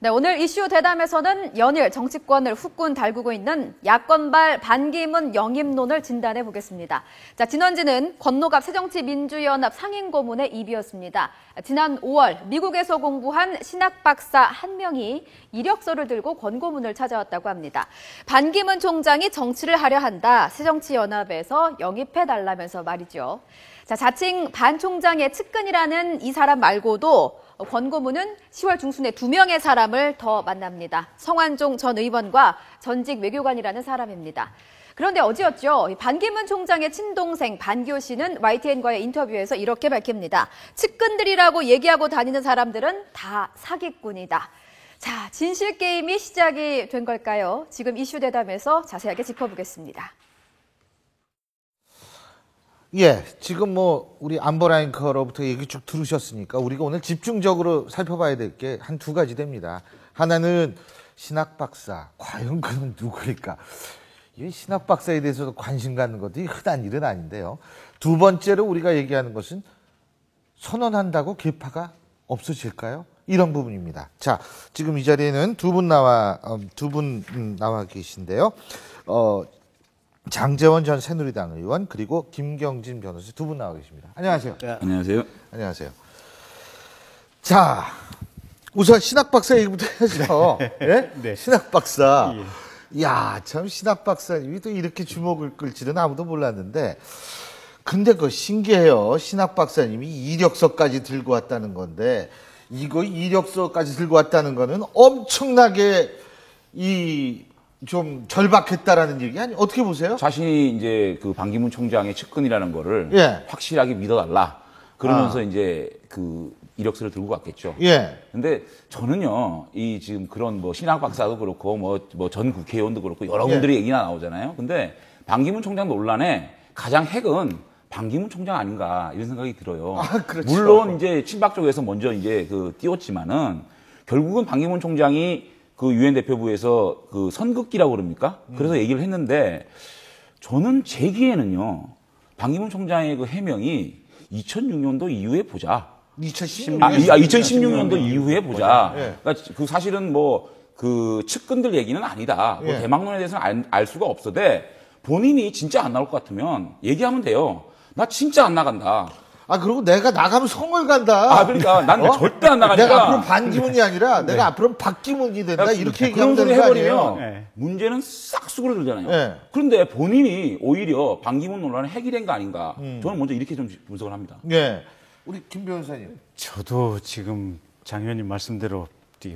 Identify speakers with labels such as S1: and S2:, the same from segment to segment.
S1: 네, 오늘 이슈 대담에서는 연일 정치권을 후끈 달구고 있는 야권발 반기문 영입론을 진단해 보겠습니다. 자, 진원지는 권노갑 새정치민주연합 상임고문의 입이었습니다. 지난 5월 미국에서 공부한 신학박사 한 명이 이력서를 들고 권 고문을 찾아왔다고 합니다. 반기문 총장이 정치를 하려 한다. 새정치연합에서 영입해달라면서 말이죠. 자, 자칭 반 총장의 측근이라는 이 사람 말고도 권 고문은 10월 중순에 2명의 사람을 더 만납니다. 성완종 전 의원과 전직 외교관이라는 사람입니다. 그런데 어제였죠. 반기문 총장의 친동생 반교 씨는 YTN과의 인터뷰에서 이렇게 밝힙니다. 측근들이라고 얘기하고 다니는 사람들은 다 사기꾼이다. 자, 진실 게임이 시작이 된 걸까요? 지금 이슈 대담에서 자세하게 짚어보겠습니다.
S2: 예, 지금 우리 안보라 앵커로부터 얘기 쭉 들으셨으니까 우리가 오늘 집중적으로 살펴봐야 될 게 한 두 가지 됩니다. 하나는 신학박사, 과연 그는 누구일까? 이 신학박사에 대해서도 관심 갖는 것도 흔한 일은 아닌데요. 두 번째로 우리가 얘기하는 것은 선언한다고 계파가 없어질까요? 이런 부분입니다. 자, 지금 이 자리에는 두 분 나와 계신데요. 장제원 전 새누리당 의원 그리고 김경진 변호사 두 분 나와 계십니다. 안녕하세요.
S3: 네. 안녕하세요.
S2: 안녕하세요. 자, 우선 신학박사 얘기부터 해야죠. 예?
S3: 네.
S2: 신학박사.
S3: 예.
S2: 야, 참 신학박사님이 또 이렇게 주목을 끌지는 아무도 몰랐는데 근데 그거 신기해요. 신학박사님이 이력서까지 들고 왔다는 건데 이거 이력서까지 들고 왔다는 거는 엄청나게 좀 절박했다라는 얘기 아니 어떻게 보세요?
S3: 자신이 이제 그 반기문 총장의 측근이라는 거를
S2: 예.
S3: 확실하게 믿어달라. 그러면서 이제 그 이력서를 들고 갔겠죠.
S2: 예.
S3: 근데 저는요, 이 지금 그런 신학 박사도 그렇고 전 국회의원도 그렇고 여러분들의 얘기나 나오잖아요. 근데 반기문 총장 논란에 가장 핵은 반기문 총장 아닌가 이런 생각이 들어요.
S2: 아, 그렇죠.
S3: 물론 이제 친박 쪽에서 먼저 이제 띄웠지만은 결국은 반기문 총장이 그 유엔 대표부에서 그 선긋기라고 그럽니까? 그래서 얘기를 했는데 저는 제기에는요. 반기문 총장의 그 해명이 2006년도 이후에 보자. 2016년도 이후에 보자.
S2: 예.
S3: 그러니까 그 사실은 그 측근들 얘기는 아니다.
S2: 예.
S3: 대망론에 대해서는 알 수가 없어도 본인이 진짜 안 나올 것 같으면 얘기하면 돼요. 나 진짜 안 나간다.
S2: 아, 그리고 내가 나가면 성을 간다.
S3: 아, 그러니까 난 절대 안 나가니까.
S2: 내가 앞으로 반기문이 아니라 내가 앞으로는 박기문이 된다. 이렇게 얘기하면
S3: 그런
S2: 되는 거
S3: 소리
S2: 아니에요?
S3: 해버리면 문제는 싹 수그러들잖아요.
S2: 네.
S3: 그런데 본인이 오히려 반기문 논란에 해결된 거 아닌가. 저는 먼저 이렇게 좀 분석을 합니다.
S2: 예. 우리 김 변호사님.
S4: 저도 지금 장 의원님 말씀대로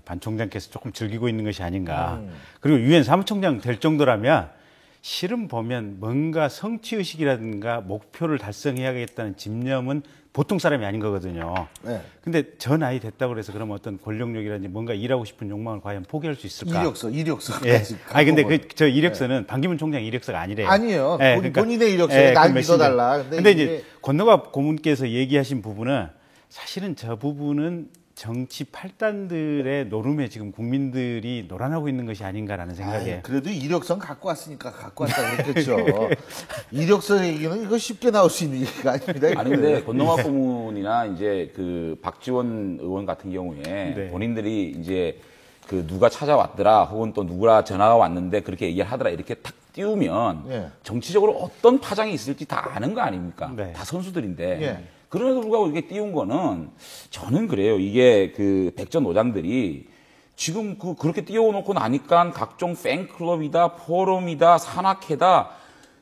S4: 반 총장께서 조금 즐기고 있는 것이 아닌가. 그리고 유엔 사무총장 될 정도라면 실은 보면 뭔가 성취의식이라든가 목표를 달성해야겠다는 집념은 보통 사람이 아닌 거거든요.
S2: 네.
S4: 근데 저 나이 됐다고 그래서 그럼 어떤 권력욕이라든지 뭔가 일하고 싶은 욕망을 과연 포기할 수 있을까?
S2: 이력서까지.
S4: 예. 아니, 근데 저 이력서는 반기문 총장 이력서가 아니래요.
S2: 아니에요.
S4: 예, 그러니까,
S2: 본인의 이력서에 날
S4: 그
S2: 믿어달라.
S4: 근데 이제 권노갑 고문께서 얘기하신 부분은 사실은 저 부분은 정치 팔단들의 노름에 지금 국민들이 놀아나고 있는 것이 아닌가라는 생각에.
S2: 그래도 이력서는 갖고 왔으니까 갖고 왔다 그랬겠죠. 이력서 얘기는 이거 쉽게 나올 수 있는 얘기가 아닙니다.
S3: 아니 근데 권노갑 고문이나 이제 그 박지원 의원 같은 경우에
S4: 네.
S3: 본인들이 이제 그 누가 찾아왔더라 혹은 또 누구라 전화가 왔는데 그렇게 얘기를 하더라 이렇게 탁 띄우면
S2: 예.
S3: 정치적으로 어떤 파장이 있을지 다 아는 거 아닙니까?
S4: 네.
S3: 다 선수들인데.
S2: 예.
S3: 그럼에도 불구하고 이게 띄운 거는 저는 그래요. 이게 그 백전노장들이 지금 그렇게 띄워놓고 나니까 각종 팬클럽이다, 포럼이다, 산악회다.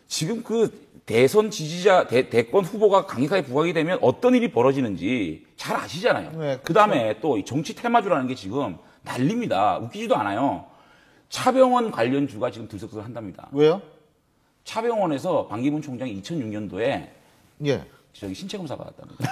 S3: 지금 그 대선 지지자, 대권 후보가 강력하게 부각이 되면 어떤 일이 벌어지는지 잘 아시잖아요.
S2: 네,
S3: 그 다음에 또 정치 테마주라는 게 지금 난립니다. 웃기지도 않아요. 차병원 관련주가 지금 들썩들썩 한답니다.
S2: 왜요?
S3: 차병원에서 반기문 총장이 2006년도에
S2: 예.
S3: 신체 검사 받았답니다.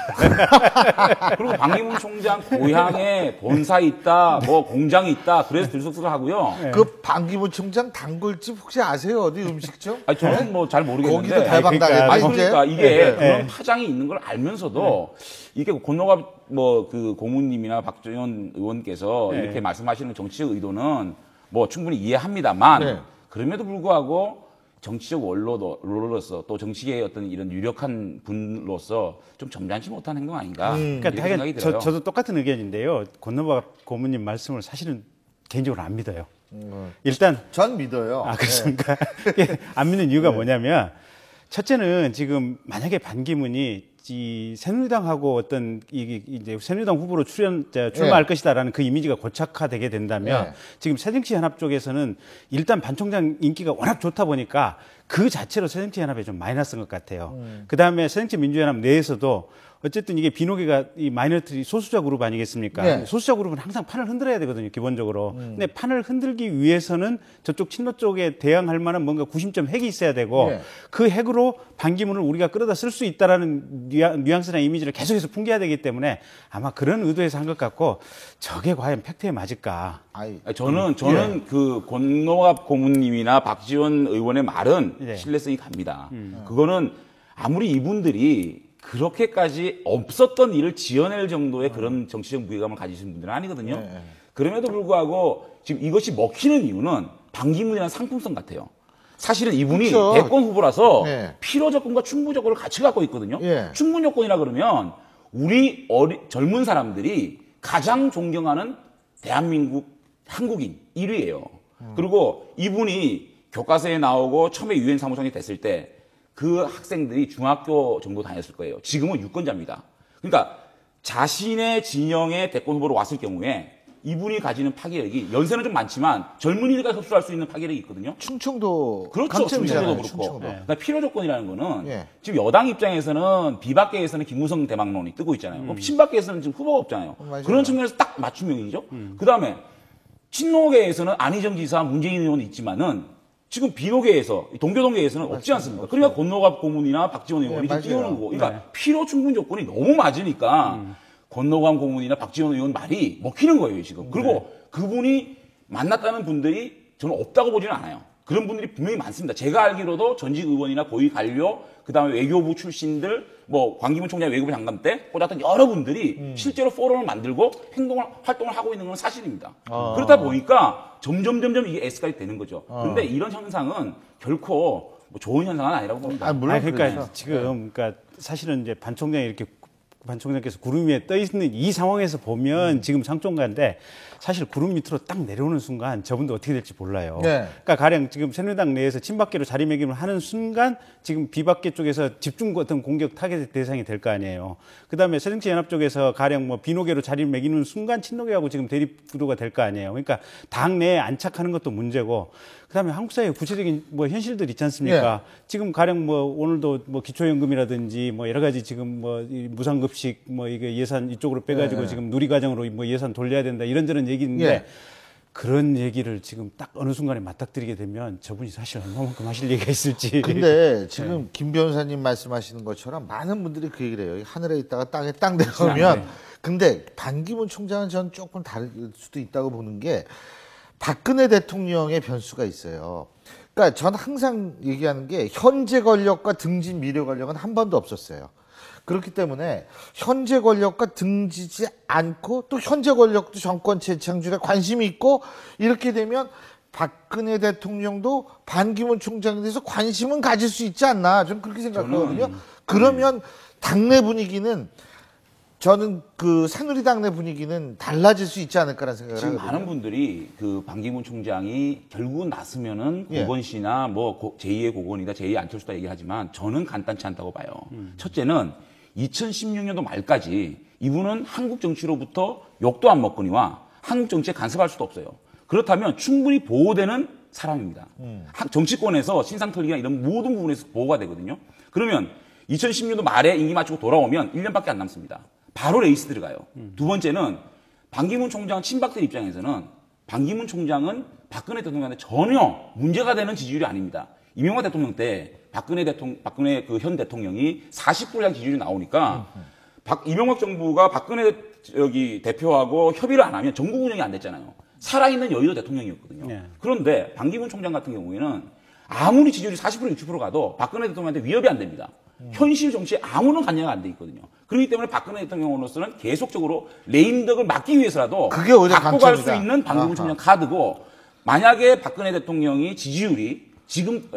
S3: 그리고 반기문 총장 고향에 본사 있다, 공장이 있다, 그래서 들썩들썩 하고요.
S2: 그 반기문 총장 단골집 혹시 아세요? 어디 음식점?
S3: 아니, 저는 잘 모르겠는데.
S2: 거기도 대박나겠네.
S3: 아니, 그러니까 이게 그런 파장이 있는 걸 알면서도 이게 권노갑 그 고문님이나 박지원 의원께서 이렇게 말씀하시는 정치적 의도는 충분히 이해합니다만 그럼에도 불구하고 정치적 원로로서 또 정치계의 어떤 이런 유력한 분로서 좀 점잖지 못한 행동 아닌가.
S4: 그러니까
S3: 이런 생각이 들어요.
S4: 저도 똑같은 의견인데요. 권노갑 고문님 말씀을 사실은 개인적으로 안 믿어요. 일단
S2: 전 믿어요.
S4: 아, 그렇습니까? 안 믿는 이유가 뭐냐면 첫째는 지금 만약에 반기문이 이 새누리당하고 어떤 이제 새누리당 후보로 출마할 것이다라는 그 이미지가 고착화되게 된다면 지금 새정치연합 쪽에서는 일단 반 총장 인기가 워낙 좋다 보니까 그 자체로 새정치연합에 좀 마이너스인 것 같아요. 그 다음에 새정치민주연합 내에서도 어쨌든 이게 비노기가 이 마이너리티 소수자 그룹 아니겠습니까? 소수자 그룹은 항상 판을 흔들어야 되거든요, 기본적으로. 근데 판을 흔들기 위해서는 저쪽 친노 쪽에 대항할 만한 뭔가 구심점 핵이 있어야 되고 그 핵으로 반기문을 우리가 끌어다 쓸 수 있다라는 뉘앙스나 이미지를 계속해서 풍겨야 되기 때문에 아마 그런 의도에서 한 것 같고 저게 과연 팩트에 맞을까?
S3: 저는 그 권노갑 고문님이나 박지원 의원의 말은 신뢰성이 갑니다. 그거는 아무리 이분들이 그렇게까지 없었던 일을 지어낼 정도의 그런 정치적 무게감을 가지신 분들은 아니거든요. 그럼에도 불구하고 지금 이것이 먹히는 이유는 반기문이라는 상품성 같아요. 사실은 이분이 대권 후보라서 필요 조건과 충분 조건을 같이 갖고 있거든요. 충분 조건이라 그러면 우리 젊은 사람들이 가장 존경하는 대한민국 한국인 1위예요. 그리고 이분이 교과서에 나오고 처음에 유엔 사무총장이 됐을 때 그 학생들이 중학교 정도 다녔을 거예요. 지금은 유권자입니다. 그러니까 자신의 진영의 대권 후보로 왔을 경우에 이분이 가지는 파괴력이 연세는 좀 많지만 젊은이가 흡수할 수 있는 파괴력이 있거든요.
S2: 충청도
S3: 그렇죠. 충청도도 그렇고.
S2: 충청도.
S3: 그러니까 필요 조건이라는 거는 지금 여당 입장에서는 비박계에서는 김무성 대망론이 뜨고 있잖아요. 친박계에서는 지금 후보가 없잖아요. 그런 측면에서 딱 맞춤형이죠. 그다음에 친노계에서는 안희정 지사, 문재인 의원이 있지만은 지금 비노계에서 동교동계에서는 없지 않습니까? 그러니까 권노갑 고문이나 박지원 의원이 띄우는 거고. 그러니까 필요 충분 조건이 너무 맞으니까 권노갑 고문이나 박지원 의원 말이 먹히는 거예요, 지금. 그리고 그분이 만났다는 분들이 저는 없다고 보지는 않아요. 그런 분들이 분명히 많습니다. 제가 알기로도 전직 의원이나 고위 관료, 그다음에 외교부 출신들, 뭐 광기문 총장 외교부 장관 때 꽂았던 여러분들이 실제로 포럼을 만들고 활동을 하고 있는 건 사실입니다. 그러다 보니까 점점 이게 에스컬레이트 되는 거죠. 그런데 이런 현상은 결코 뭐 좋은 현상은 아니라고 봅니다.
S4: 물론 그러니까 지금 그러니까 사실은 이제 반 총장께서 구름 위에 떠 있는 이 상황에서 보면 지금 상총가인데 사실 구름 밑으로 딱 내려오는 순간 저분도 어떻게 될지 몰라요. 그러니까 가령 지금 새누리당 내에서 친박계로 자리매김을 하는 순간 지금 비박계 쪽에서 집중 어떤 공격 타겟 대상이 될 거 아니에요. 그다음에 새정치연합 쪽에서 가령 뭐 비노계로 자리매기는 순간 친노계하고 지금 대립 구도가 될 거 아니에요. 그러니까 당 내에 안착하는 것도 문제고 그다음에 한국 사회의 구체적인 뭐 현실들 있지 않습니까? 지금 가령 뭐 오늘도 뭐 기초연금이라든지 뭐 여러 가지 지금 뭐 무상급식 뭐 이게 예산 이쪽으로 빼가지고 지금 누리과정으로 뭐 예산 돌려야 된다 이런저런 얘기인데 그런 얘기를 지금 딱 어느 순간에 맞닥뜨리게 되면 저분이 사실 얼마만큼 하실 얘기가 있을지.
S2: 근데 지금 김 변호사님 말씀하시는 것처럼 많은 분들이 그 얘기를 해요. 하늘에 있다가 땅에 땅 내려오면. 근데 반기문 총장은 전 조금 다를 수도 있다고 보는 게 박근혜 대통령의 변수가 있어요. 그러니까 전 항상 얘기하는 게 현재 권력과 등진 미래 권력은 한 번도 없었어요. 그렇기 때문에 현재 권력과 등지지 않고 또 현재 권력도 정권 재창출에 관심이 있고 이렇게 되면 박근혜 대통령도 반기문 총장에 대해서 관심은 가질 수 있지 않나 저는 그렇게 생각하거든요. 그러면 당내 분위기는 저는 그 새누리당 내 분위기는 달라질 수 있지 않을까라는 생각을
S3: 지금
S2: 하거든요.
S3: 많은 분들이 그 반기문 총장이 결국은 났으면은 고건 씨나 뭐 제2의 고건이다, 제2의 안철수다 얘기하지만 저는 간단치 않다고 봐요. 첫째는 2016년도 말까지 이분은 한국 정치로부터 욕도 안 먹거니와 한국 정치에 간섭할 수도 없어요. 그렇다면 충분히 보호되는 사람입니다. 정치권에서 신상 털기나 이런 모든 부분에서 보호가 되거든요. 그러면 2016년도 말에 임기 마치고 돌아오면 1년밖에 안 남습니다. 바로 레이스 들어가요. 두 번째는 반기문 총장 친박들 입장에서는 반기문 총장은 박근혜 대통령한테 전혀 문제가 되는 지지율이 아닙니다. 이명박 대통령 때 박근혜 그 현 대통령이 40%량 지지율이 나오니까 이명박 정부가 박근혜 대표하고 협의를 안 하면 정국 운영이 안 됐잖아요. 살아있는 여의도 대통령이었거든요. 그런데 반기문 총장 같은 경우에는 아무리 지지율이 40% 60% 가도 박근혜 대통령한테 위협이 안 됩니다. 현실 정치에 아무런 관여가 안 돼 있거든요. 그렇기 때문에 박근혜 대통령으로서는 계속적으로 레임덕을 막기 위해서라도
S2: 그게 오히려
S3: 갖고 갈 수 있는 반기문 총장 카드고 만약에 박근혜 대통령이 지지율이 지금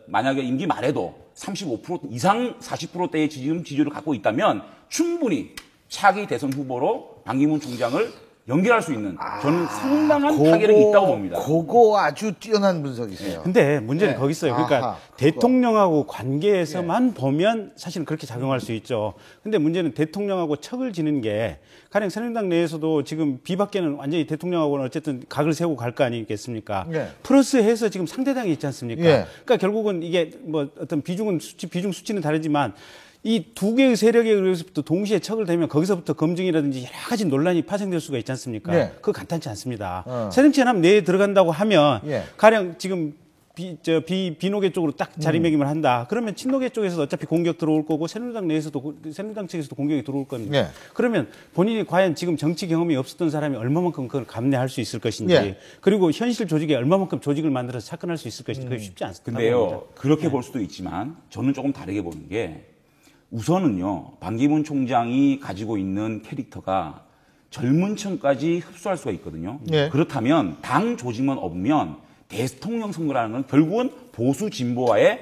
S3: 만약에 임기 말에도 35% 이상 40%대의 지지율을 갖고 있다면 충분히 차기 대선 후보로 반기문 총장을 연결할 수 있는 저는 상당한 타격이 있다고 봅니다.
S2: 그거 아주 뛰어난 분석이세요.
S4: 근데 문제는
S2: 네.
S4: 거기 있어요. 그러니까
S2: 아하,
S4: 대통령하고 관계에서만 보면 사실은 그렇게 작용할 수 있죠. 근데 문제는 대통령하고 척을 지는 게 가령 새누리당 내에서도 지금 비박계는 완전히 대통령하고는 어쨌든 각을 세우고 갈 거 아니겠습니까?
S2: 네.
S4: 플러스해서 지금 상대당이 있지 않습니까?
S2: 네.
S4: 그러니까 결국은 이게 뭐 어떤 비중 수치는 다르지만 이 두 개의 세력에 의해서부터 동시에 척을 대면 거기서부터 검증이라든지 여러 가지 논란이 파생될 수가 있지 않습니까?
S2: 네.
S4: 그거 간단치 않습니다.
S2: 어.
S4: 새정치연합 내에 들어간다고 하면
S2: 예.
S4: 가령 지금 비노계 쪽으로 딱 자리매김을 한다. 그러면 친노계 쪽에서도 어차피 공격 들어올 거고 새누리당 내에서도 새누리당 측에서도 공격이 들어올 겁니다.
S2: 예.
S4: 그러면 본인이 과연 지금 정치 경험이 없었던 사람이 얼마만큼 그걸 감내할 수 있을 것인지
S2: 예.
S4: 그리고 현실 조직에 얼마만큼 조직을 만들어서 접근할 수 있을 것인지 그게 쉽지 않습니다.
S3: 근데요, 그렇게 볼 수도 있지만 저는 조금 다르게 보는 게 우선은요, 반기문 총장이 가지고 있는 캐릭터가 젊은 층까지 흡수할 수가 있거든요.
S2: 네.
S3: 그렇다면 당 조직만 없으면 대통령 선거라는 건 결국은 보수 진보와의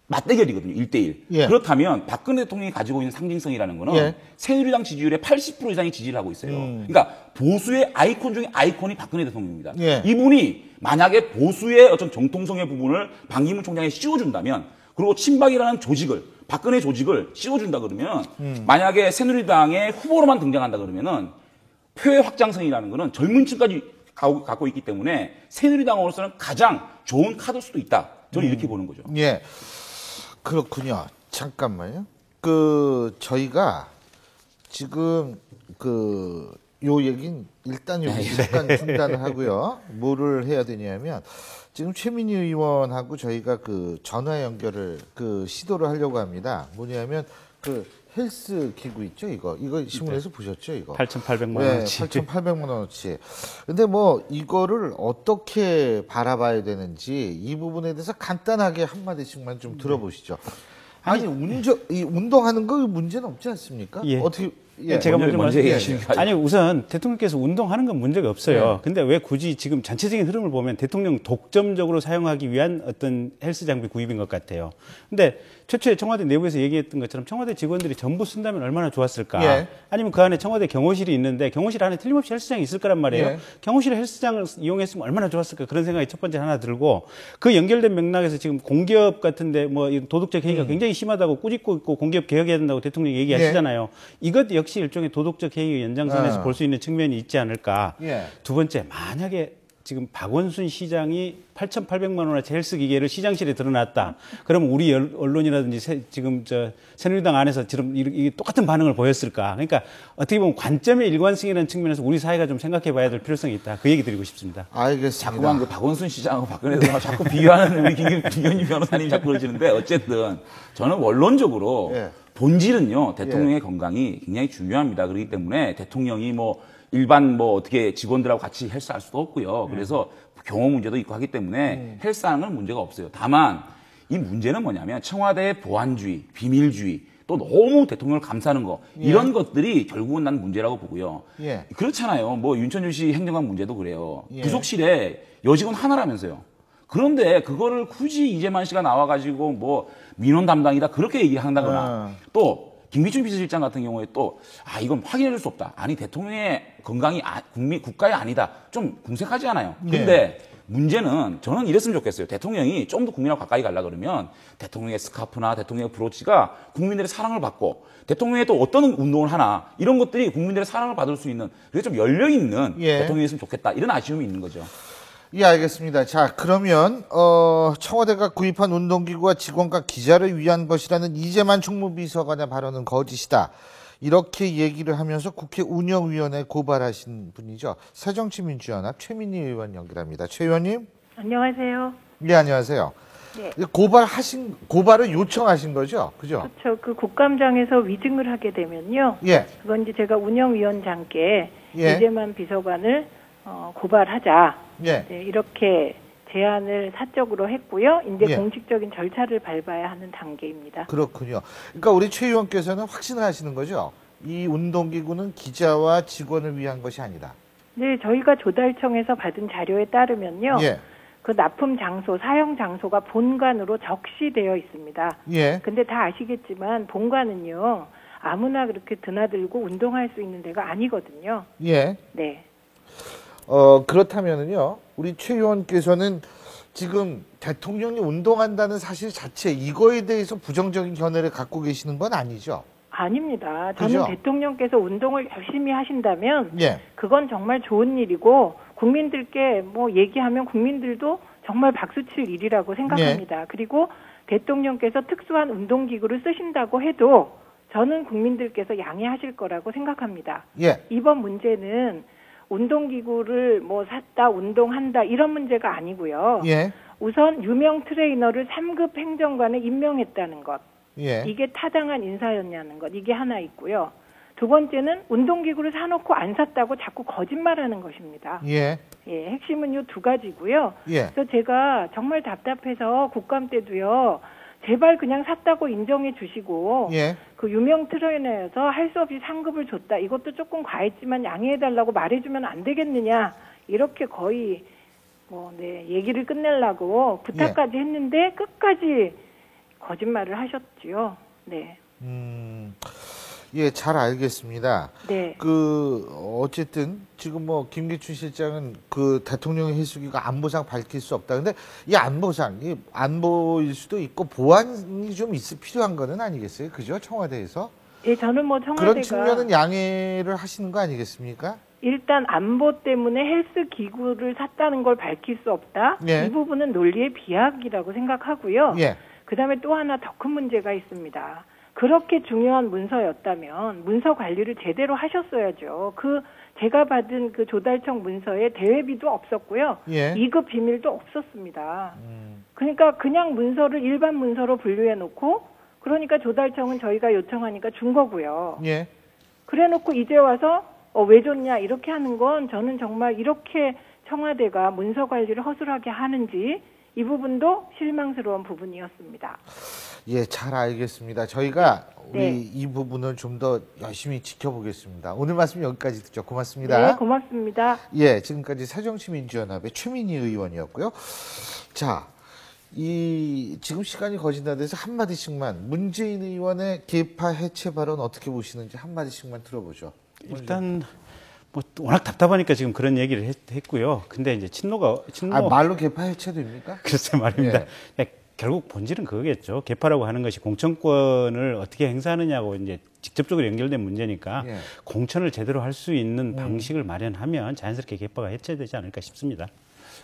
S3: 맞대결이거든요. 1대1.
S2: 예.
S3: 그렇다면 박근혜 대통령이 가지고 있는 상징성이라는 거는
S2: 예.
S3: 새누리당 지지율의 80% 이상이 지지를 하고 있어요. 그러니까 보수의 아이콘 중에 아이콘이 박근혜 대통령입니다.
S2: 예.
S3: 이분이 만약에 보수의 어떤 정통성의 부분을 반기문 총장에 씌워준다면 그리고 친박이라는 조직을 박근혜 조직을 씌워준다 그러면 만약에 새누리당의 후보로만 등장한다 그러면은 표의 확장성이라는 거는 젊은 층까지 갖고 있기 때문에 새누리당으로서는 가장 좋은 카드일 수도 있다. 저는 이렇게 보는 거죠.
S2: 예. 그렇군요. 잠깐만요. 저희가 지금 요 얘기는 일단 여기 잠깐 중단을 하고요. 뭐를 해야 되냐면 지금 최민희 의원하고 저희가 전화 연결을 시도를 하려고 합니다. 뭐냐면 헬스 기구 있죠, 이거 신문에서 보셨죠, 이거?
S4: 8,800만
S2: 네,
S4: 원어치.
S2: 8,800만 원어치. 근데 이거를 어떻게 바라봐야 되는지 이 부분에 대해서 간단하게 한마디씩만 좀 들어보시죠. 아니, 운동하는 거 문제는 없지 않습니까?
S4: 예.
S2: 어떻게,
S4: 제가 먼저
S3: 얘기하시니까.
S4: 아니, 우선 대통령께서 운동하는 건 문제가 없어요.
S2: 네.
S4: 근데 왜 굳이 지금 전체적인 흐름을 보면 대통령 독점적으로 사용하기 위한 어떤 헬스 장비 구입인 것 같아요. 근데 최초에 청와대 내부에서 얘기했던 것처럼 청와대 직원들이 전부 쓴다면 얼마나 좋았을까?
S2: 예.
S4: 아니면 그 안에 청와대 경호실이 있는데 경호실 안에 틀림없이 헬스장이 있을 거란 말이에요.
S2: 예.
S4: 경호실에 헬스장을 이용했으면 얼마나 좋았을까? 그런 생각이 첫 번째 하나 들고 그 연결된 맥락에서 지금 공기업 같은데 도덕적 해이가 굉장히 심하다고 꾸짖고 있고 공기업 개혁해야 된다고 대통령이 얘기하시잖아요. 이것 역시 일종의 도덕적 해이의 연장선에서 볼 수 있는 측면이 있지 않을까.
S2: 예.
S4: 두 번째, 만약에 지금 박원순 시장이 8,800만 원어치 헬스 기계를 시장실에 드러났다. 그러면 우리 언론이라든지 지금 새누리당 안에서 지금 이게 똑같은 반응을 보였을까? 그러니까 어떻게 보면 관점의 일관성이라는 측면에서 우리 사회가 좀 생각해 봐야 될 필요성이 있다. 그 얘기 드리고 싶습니다.
S2: 알겠습니다.
S3: 자꾸만 박원순 시장하고 박근혜 대통령 자꾸 비교하는 우리 김경희 변호사님 자꾸 그러시는데 어쨌든 저는 원론적으로
S2: 예.
S3: 본질은요, 대통령의 건강이 굉장히 중요합니다. 그렇기 때문에 대통령이 일반 어떻게 직원들하고 같이 헬스할 수도 없고요. 그래서 경호 문제도 있고 하기 때문에 헬스하는 건 문제가 없어요. 다만 이 문제는 뭐냐면 청와대의 보안주의, 비밀주의, 또 너무 대통령을 감싸는 거 이런 것들이 결국은 난 문제라고 보고요.
S2: 예.
S3: 그렇잖아요. 윤천주시 행정관 문제도 그래요.
S2: 예.
S3: 부속실에 여직원 하나라면서요. 그런데 그거를 굳이 이재만 씨가 나와가지고 민원 담당이다 그렇게 얘기한다거나 또 김기춘 비서실장 같은 경우에 이건 확인해줄 수 없다. 아니 대통령의 건강이 국가의 아니다. 좀 궁색하지 않아요. 근데 문제는 저는 이랬으면 좋겠어요. 대통령이 좀 더 국민하고 가까이 가려 그러면 대통령의 스카프나 대통령의 브로치가 국민들의 사랑을 받고 대통령이 또 어떤 운동을 하나 이런 것들이 국민들의 사랑을 받을 수 있는 그래서 좀 열려있는
S2: 예.
S3: 대통령이었으면 좋겠다. 이런 아쉬움이 있는 거죠.
S2: 예, 알겠습니다. 자, 그러면 청와대가 구입한 운동기구와 직원과 기자를 위한 것이라는 이재만 총무비서관의 발언은 거짓이다. 이렇게 얘기를 하면서 국회 운영위원회에 고발하신 분이죠. 새정치민주연합 최민희 의원 연결합니다. 최 의원님.
S5: 안녕하세요.
S2: 네, 안녕하세요.
S5: 네.
S2: 고발을 요청하신 거죠? 그죠?
S5: 그렇죠. 국감장에서 위증을 하게 되면요.
S2: 예.
S5: 그건 이제 제가 운영위원장께
S2: 예.
S5: 이재만 비서관을 고발하자.
S2: 예.
S5: 네, 이렇게 제안을 사적으로 했고요. 이제
S2: 예.
S5: 공식적인 절차를 밟아야 하는 단계입니다.
S2: 그렇군요. 그러니까 우리 최 의원께서는 확신을 하시는 거죠? 이 운동기구는 기자와 직원을 위한 것이 아니다.
S5: 네, 저희가 조달청에서 받은 자료에 따르면요.
S2: 예.
S5: 그 납품 장소, 사용 장소가 본관으로 적시되어 있습니다.
S2: 예.
S5: 근데 다 아시겠지만 본관은요. 아무나 그렇게 드나들고 운동할 수 있는 데가 아니거든요.
S2: 예.
S5: 네.
S2: 그렇다면은요, 우리 최 의원께서는 지금 대통령이 운동한다는 사실 자체 이거에 대해서 부정적인 견해를 갖고 계시는 건 아니죠?
S5: 아닙니다. 저는
S2: 그죠?
S5: 대통령께서 운동을 열심히 하신다면
S2: 예.
S5: 그건 정말 좋은 일이고 국민들께 뭐 얘기하면 국민들도 정말 박수칠 일이라고 생각합니다. 그리고 대통령께서 특수한 운동기구를 쓰신다고 해도 저는 국민들께서 양해하실 거라고 생각합니다.
S2: 예.
S5: 이번 문제는 운동기구를 뭐 샀다, 운동한다 이런 문제가 아니고요.
S2: 예.
S5: 우선 유명 트레이너를 3급 행정관에 임명했다는 것.
S2: 예.
S5: 이게 타당한 인사였냐는 것. 이게 하나 있고요. 두 번째는 운동기구를 사놓고 안 샀다고 자꾸 거짓말하는 것입니다.
S2: 예.
S5: 예, 핵심은 이 두 가지고요.
S2: 예.
S5: 그래서 제가 정말 답답해서 국감 때도요. 제발 그냥 샀다고 인정해 주시고
S2: 예.
S5: 그 유명 트레이너여서 할 수 없이 상급을 줬다. 이것도 조금 과했지만 양해해달라고 말해주면 안 되겠느냐. 이렇게 거의 얘기를 끝내려고 부탁까지 했는데 끝까지 거짓말을 하셨지요. 네.
S2: 예, 잘 알겠습니다.
S5: 네.
S2: 어쨌든 지금 김기춘 실장은 그 대통령의 해수기가 안보상 밝힐 수 없다. 근데 이 안보상, 이 안보일 수도 있고 보안이 좀 필요한 거는 아니겠어요? 그죠? 청와대에서?
S5: 예, 저는 청와대가
S2: 그런 측면은 양해를 하시는 거 아니겠습니까?
S5: 일단 안보 때문에 헬스 기구를 샀다는 걸 밝힐 수 없다.
S2: 예.
S5: 이 부분은 논리의 비약이라고 생각하고요.
S2: 예.
S5: 그다음에 또 하나 더 큰 문제가 있습니다. 그렇게 중요한 문서였다면 문서 관리를 제대로 하셨어야죠. 제가 받은 그 조달청 문서에 대외비도 없었고요.
S2: 예.
S5: 2급 비밀도 없었습니다. 그러니까 그냥 문서를 일반 문서로 분류해 놓고 그러니까 조달청은 저희가 요청하니까 준 거고요.
S2: 예.
S5: 그래 놓고 이제 와서 왜 줬냐 이렇게 하는 건 저는 정말 이렇게 청와대가 문서 관리를 허술하게 하는지 이 부분도 실망스러운 부분이었습니다.
S2: 예, 잘 알겠습니다. 저희가
S5: 네.
S2: 이 부분을 좀 더 열심히 지켜보겠습니다. 오늘 말씀 여기까지 듣죠. 고맙습니다.
S5: 네, 고맙습니다.
S2: 예, 지금까지 새정치민주연합의 최민희 의원이었고요. 자, 지금 시간이 거진다 돼서 한마디씩만 문재인 의원의 계파 해체 발언 어떻게 보시는지 한마디씩만 들어보죠.
S4: 일단 워낙 답답하니까 지금 그런 얘기를 했고요. 근데 이제 친노
S2: 말로 계파 해체됩니까?
S4: 글쎄 말입니다. 결국 본질은 그거겠죠. 계파라고 하는 것이 공천권을 어떻게 행사하느냐고 이제 직접적으로 연결된 문제니까 공천을 제대로 할 수 있는 방식을 마련하면 자연스럽게 계파가 해체되지 않을까 싶습니다.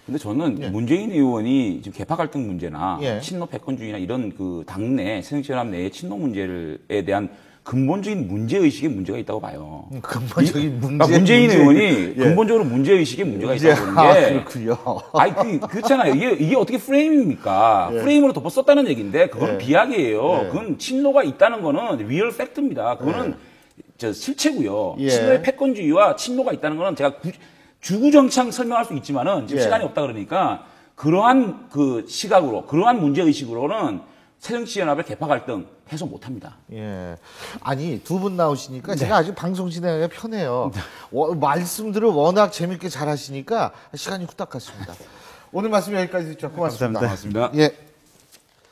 S3: 근데 저는 문재인 의원이 지금 계파 갈등 문제나 친노 패권주의나 이런 그 당내 새정치연합 내의 친노 문제에 대한 근본적인 문제의식에 문제가 있다고 봐요.
S2: 근본적인
S3: 문재인 의원이 근본적으로 문제의식에 문제가 있다고 보는 게.
S2: 그렇군요.
S3: 그렇잖아요. 이게 어떻게 프레임입니까? 프레임으로 덮어 썼다는 얘기인데, 그건 비약이에요. 그건 친노가 있다는 거는 리얼 팩트입니다. 그거는 실체고요. 친노의 패권주의와 친노가 있다는 거는 제가 주구장창 설명할 수 있지만은 지금 시간이 없다 그러니까 그러한 그 시각으로, 그러한 문제의식으로는 새정치연합의 계파 갈등 해소 못합니다.
S2: 예, 아니 두 분 나오시니까 제가 아주 방송 진행하기가 편해요. 말씀들을 워낙 재밌게 잘하시니까 시간이 후딱 갔습니다. 오늘 말씀 여기까지 듣죠. 고맙습니다.
S4: 감사합니다.
S3: 고맙습니다.
S2: 예.